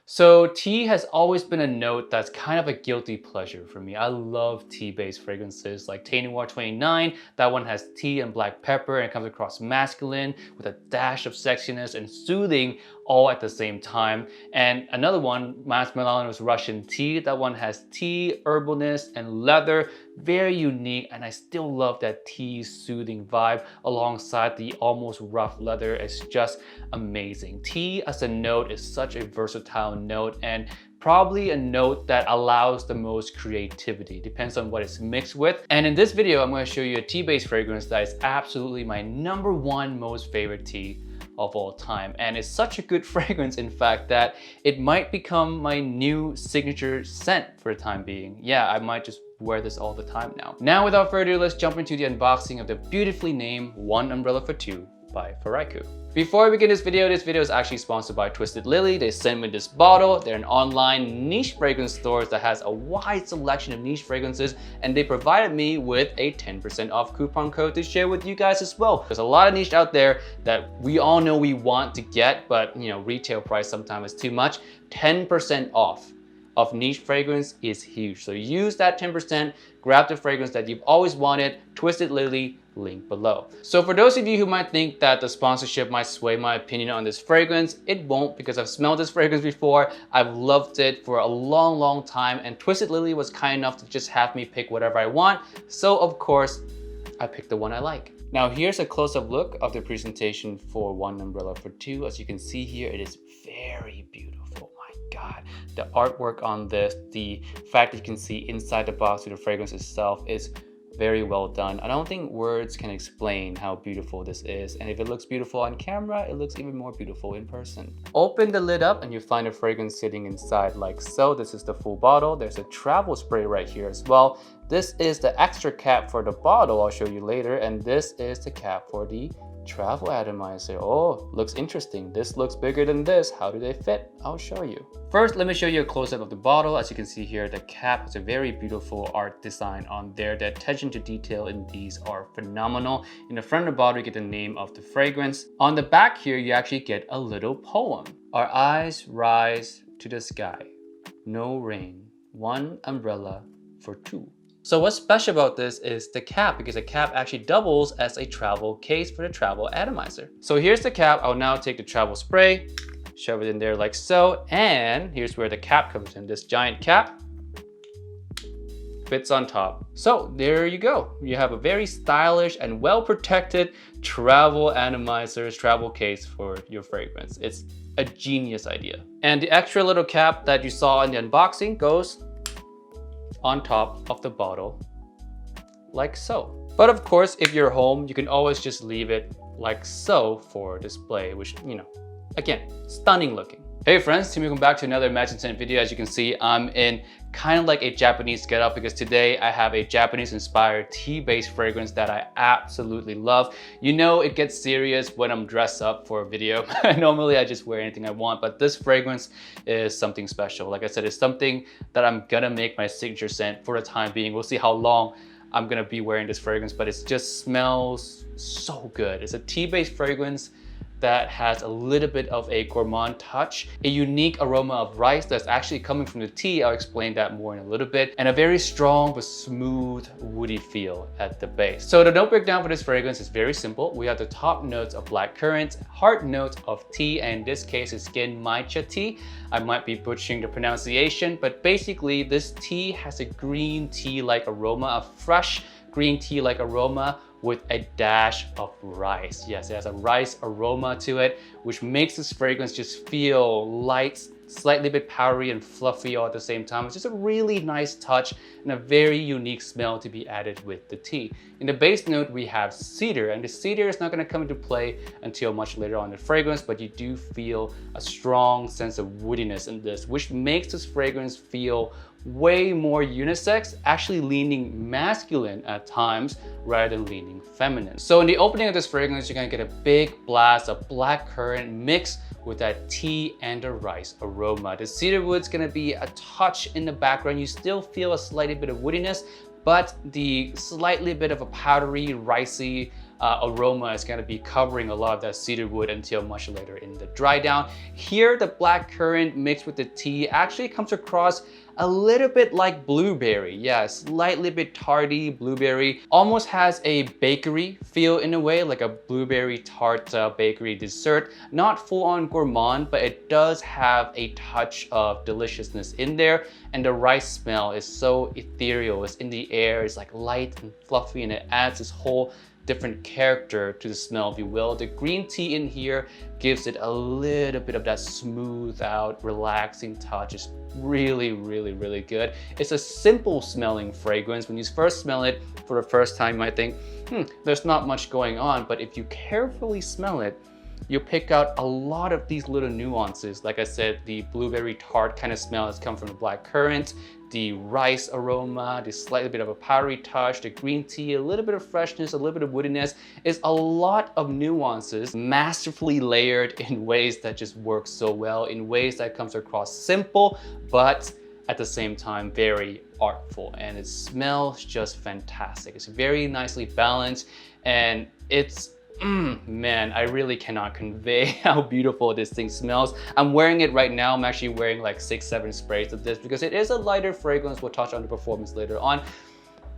So tea has always been a note that's kind of a guilty pleasure for me. I love tea-based fragrances like Tay Noir 29. That one has tea and black pepper and it comes across masculine with a dash of sexiness and soothing all at the same time. And another one, Mas Milano's Russian tea. That one has tea, herbalness, and leather. Very unique, and I still love that tea soothing vibe alongside the almost rough leather. It's just amazing. Tea as a note is such a versatile note and probably a note that allows the most creativity. Depends on what it's mixed with. And in this video, I'm going to show you a tea-based fragrance that is absolutely my #1 most favorite tea of all time. And it's such a good fragrance, in fact, that it might become my new signature scent for the time being. Yeah, I might just wear this all the time now. Now, without further ado, let's jump into the unboxing of the beautifully named One Umbrella for Two by Floraiku. Before I begin this video is actually sponsored by Twistedlily. They sent me this bottle. They're an online niche fragrance store that has a wide selection of niche fragrances, and they provided me with a 10% off coupon code to share with you guys as well. There's a lot of niche out there that we all know we want to get, but retail price sometimes is too much. 10% off of niche fragrance is huge. So use that 10%, grab the fragrance that you've always wanted, Twistedlily, link below. So for those of you who might think that the sponsorship might sway my opinion on this fragrance, it won't, because I've smelled this fragrance before. I've loved it for a long time, and Twistedlily was kind enough to just have me pick whatever I want. So of course, I picked the one I like. Now here's a close-up look of the presentation for One Umbrella for Two. As you can see here, it is very beautiful. God, the artwork on this, the fact that you can see inside the box with the fragrance itself is very well done. I don't think words can explain how beautiful this is, and if it looks beautiful on camera, it looks even more beautiful in person. Open the lid up and you find the fragrance sitting inside like so. This is the full bottle. There's a travel spray right here as well. This is the extra cap for the bottle, I'll show you later, and this is the cap for the travel atomizer. Oh, looks interesting. This looks bigger than this. How do they fit? I'll show you. First, let me show you a close-up of the bottle. As you can see here, the cap has a very beautiful art design on there. The attention to detail in these are phenomenal. In the front of the bottle, you get the name of the fragrance. On the back here, you actually get a little poem. Our eyes rise to the sky. No rain. One umbrella for two. So what's special about this is the cap, because the cap actually doubles as a travel case for the travel atomizer. So here's the cap. I'll now take the travel spray, shove it in there like so, and here's where the cap comes in. This giant cap fits on top. So there you go. You have a very stylish and well-protected travel atomizers, travel case for your fragrance. It's a genius idea. And the extra little cap that you saw in the unboxing goes on top of the bottle like so. But of course, if you're home, you can always just leave it like so for display, which, again, stunning looking. Hey friends, welcome back to another Imagine Scent video. As you can see, I'm in kind of like a Japanese getup because today I have a Japanese inspired tea-based fragrance that I absolutely love. It gets serious when I'm dressed up for a video. Normally I just wear anything I want, but this fragrance is something special. Like I said, it's something that I'm gonna make my signature scent for the time being. We'll see how long I'm gonna be wearing this fragrance, but it just smells so good. It's a tea-based fragrance that has a little bit of a gourmand touch, a unique aroma of rice that's actually coming from the tea. I'll explain that more in a little bit, and a very strong but smooth woody feel at the base. So the note breakdown for this fragrance is very simple. We have the top notes of black currant, heart notes of tea, and in this case it's Genmaicha tea. I might be butchering the pronunciation, but basically this tea has a green tea-like aroma, a fresh green tea-like aroma with a dash of rice. Yes, it has a rice aroma to it, which makes this fragrance just feel light, slightly bit powdery and fluffy all at the same time. It's just a really nice touch and a very unique smell to be added with the tea. In the base note, we have cedar, and the cedar is not gonna come into play until much later on in the fragrance, but you do feel a strong sense of woodiness in this, which makes this fragrance feel way more unisex, actually leaning masculine at times rather than leaning feminine. So in the opening of this fragrance, you're gonna get a big blast of black currant mixed with that tea and the rice aroma. The cedar wood's gonna be a touch in the background. You still feel a slightly bit of woodiness, but the slightly bit of a powdery, ricey aroma is going to be covering a lot of that cedar wood until much later in the dry down. Here, the black currant mixed with the tea actually comes across a little bit like blueberry. Yeah, slightly bit tardy blueberry. Almost has a bakery feel in a way, like a blueberry tart bakery dessert. Not full on gourmand, but it does have a touch of deliciousness in there. And the rice smell is so ethereal. It's in the air, it's like light and fluffy, and it adds this whole different character to the smell, if you will. The green tea in here gives it a little bit of that smooth out, relaxing touch. It's really, really, really good. It's a simple smelling fragrance. When you first smell it for the first time, you might think, there's not much going on. But if you carefully smell it, you'll pick out a lot of these little nuances. Like I said, the blueberry tart kind of smell has come from the black currant, the rice aroma, the slightly bit of a powdery touch, the green tea, a little bit of freshness, a little bit of woodiness. It's a lot of nuances, masterfully layered in ways that just work so well, in ways that comes across simple, but at the same time very artful. And it smells just fantastic. It's very nicely balanced, and it's man, I really cannot convey how beautiful this thing smells. I'm wearing it right now. I'm actually wearing like 6-7 sprays of this because it is a lighter fragrance. We'll touch on the performance later on,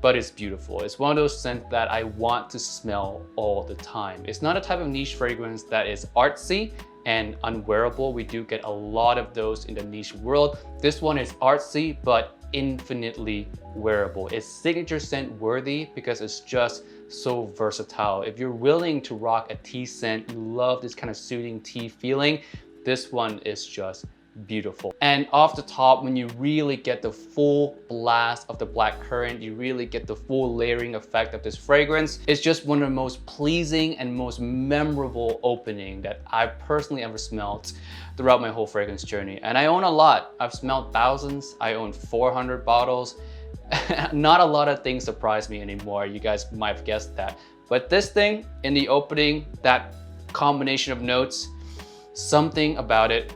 but it's beautiful. It's one of those scents that I want to smell all the time. It's not a type of niche fragrance that is artsy and unwearable. We do get a lot of those in the niche world. This one is artsy, but infinitely wearable. It's signature scent worthy because it's just so versatile. If you're willing to rock a tea scent, you love this kind of soothing tea feeling, this one is just beautiful. And off the top, when you really get the full blast of the black currant, you really get the full layering effect of this fragrance. It's just one of the most pleasing and most memorable opening that I've personally ever smelled throughout my whole fragrance journey. And I own a lot. I've smelled thousands. I own 400 bottles. Not a lot of things surprise me anymore. You guys might have guessed that. But this thing in the opening, that combination of notes, something about it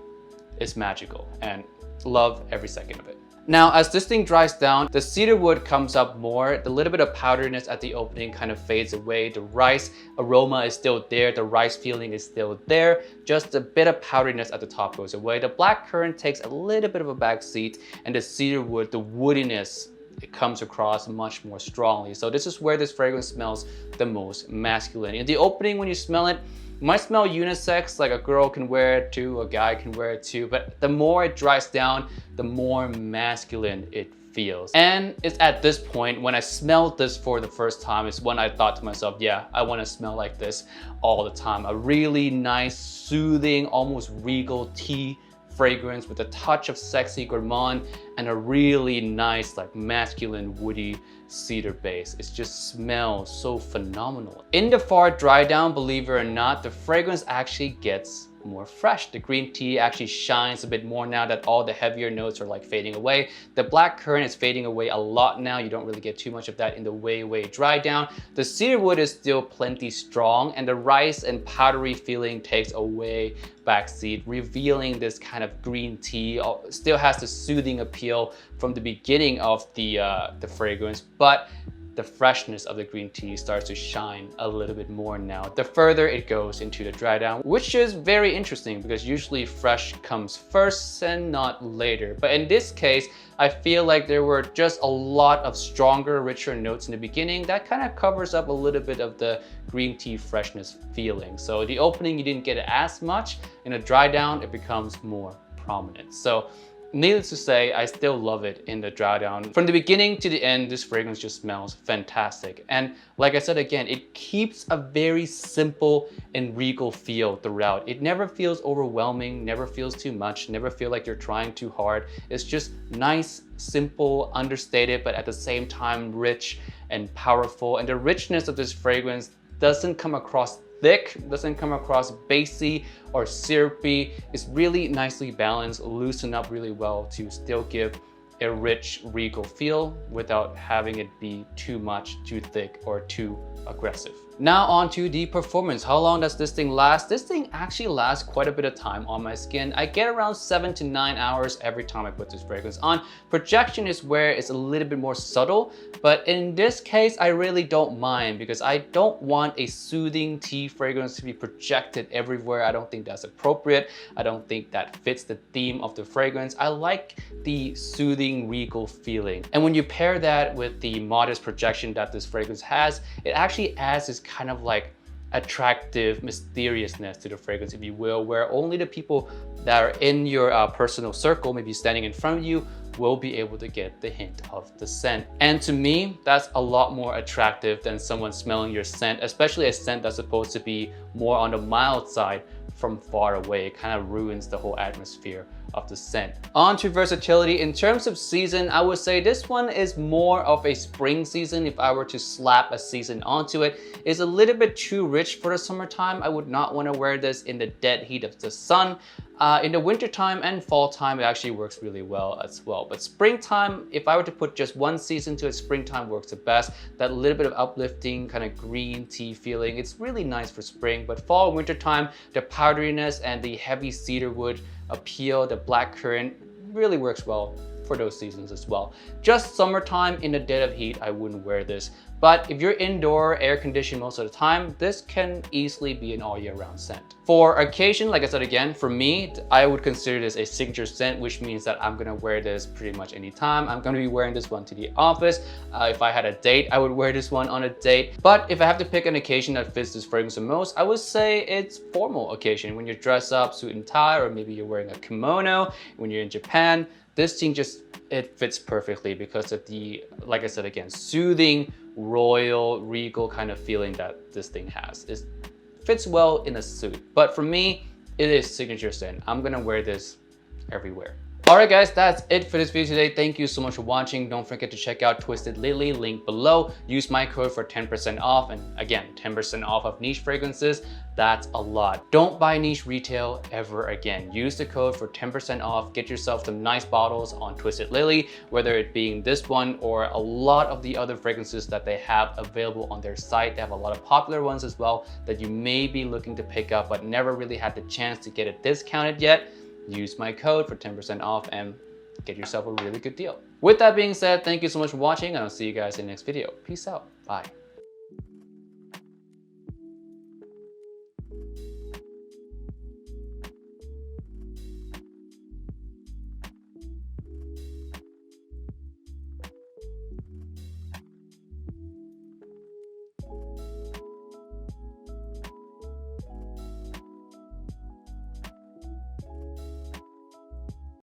is magical, and love every second of it. Now, as this thing dries down, the cedar wood comes up more. The little bit of powderiness at the opening kind of fades away. The rice aroma is still there. The rice feeling is still there. Just a bit of powderiness at the top goes away. The black currant takes a little bit of a back seat, and the cedar wood, the woodiness, it comes across much more strongly. So this is where this fragrance smells the most masculine. In the opening, when you smell it, might smell unisex, like a girl can wear it too, a guy can wear it too, but the more it dries down, the more masculine it feels. And it's at this point, when I smelled this for the first time, is when I thought to myself, yeah, I want to smell like this all the time. A really nice, soothing, almost regal tea fragrance with a touch of sexy gourmand and a really nice, like masculine, woody cedar base. It just smells so phenomenal. In the far dry down, believe it or not, the fragrance actually gets more fresh. The green tea actually shines a bit more now that all the heavier notes are like fading away. The black currant is fading away a lot now. You don't really get too much of that in the way dry down. The cedar wood is still plenty strong, and the rice and powdery feeling takes away backseat, revealing this kind of green tea. Still has the soothing appeal from the beginning of the fragrance, but the freshness of the green tea starts to shine a little bit more now the further it goes into the dry down, which is very interesting because usually fresh comes first and not later. But in this case, I feel like there were just a lot of stronger, richer notes in the beginning that kind of covers up a little bit of the green tea freshness feeling. So the opening, you didn't get it as much. In a dry down, it becomes more prominent. So needless to say, I still love it in the dry down. From the beginning to the end, this fragrance just smells fantastic. And like I said again, it keeps a very simple and regal feel throughout. It never feels overwhelming, never feels too much, never feel like you're trying too hard. It's just nice, simple, understated, but at the same time rich and powerful. And the richness of this fragrance doesn't come across thick, doesn't come across bassy or syrupy. It's really nicely balanced, loosened up really well to still give a rich, regal feel without having it be too much, too thick, or too aggressive. Now on to the performance. How long does this thing last? This thing actually lasts quite a bit of time on my skin. I get around 7 to 9 hours every time I put this fragrance on. Projection is where it's a little bit more subtle, but in this case, I really don't mind because I don't want a soothing tea fragrance to be projected everywhere. I don't think that's appropriate. I don't think that fits the theme of the fragrance. I like the soothing, regal feeling. And when you pair that with the modest projection that this fragrance has, it actually adds this kind of like attractive mysteriousness to the fragrance, if you will, where only the people that are in your personal circle, maybe standing in front of you, will be able to get the hint of the scent. And to me, that's a lot more attractive than someone smelling your scent, especially a scent that's supposed to be more on the mild side from far away. It kind of ruins the whole atmosphere of the scent. On to versatility. In terms of season, I would say this one is more of a spring season. If I were to slap a season onto it, it's a little bit too rich for the summertime. I would not want to wear this in the dead heat of the sun. In the wintertime and fall time, it actually works really well as well. But springtime, if I were to put just one season to it, springtime works the best. That little bit of uplifting kind of green tea feeling, it's really nice for spring. But fall and wintertime, the powderiness and the heavy cedarwood appeal, the blackcurrant really works well for those seasons as well. Just summertime in the dead of heat, I wouldn't wear this. But if you're indoor, air conditioned most of the time, this can easily be an all year round scent. For occasion, like I said again, for me, I would consider this a signature scent, which means that I'm gonna wear this pretty much anytime. I'm gonna be wearing this one to the office. If I had a date, I would wear this one on a date. But if I have to pick an occasion that fits this fragrance the most, I would say it's formal occasion. When you dress up, suit and tie, or maybe you're wearing a kimono, when you're in Japan, this thing just, it fits perfectly because of the, like I said again, soothing, royal, regal kind of feeling that this thing has. It fits well in a suit. But for me, it is signature scent. I'm gonna wear this everywhere. Alright guys, that's it for this video today. Thank you so much for watching. Don't forget to check out Twistedlily, link below. Use my code for 10% off. And again, 10% off of niche fragrances. That's a lot. Don't buy niche retail ever again. Use the code for 10% off. Get yourself some nice bottles on Twistedlily, whether it being this one or a lot of the other fragrances that they have available on their site. They have a lot of popular ones as well that you may be looking to pick up but never really had the chance to get it discounted yet. Use my code for 10% off and get yourself a really good deal. With that being said, thank you so much for watching and I'll see you guys in the next video. Peace out. Bye.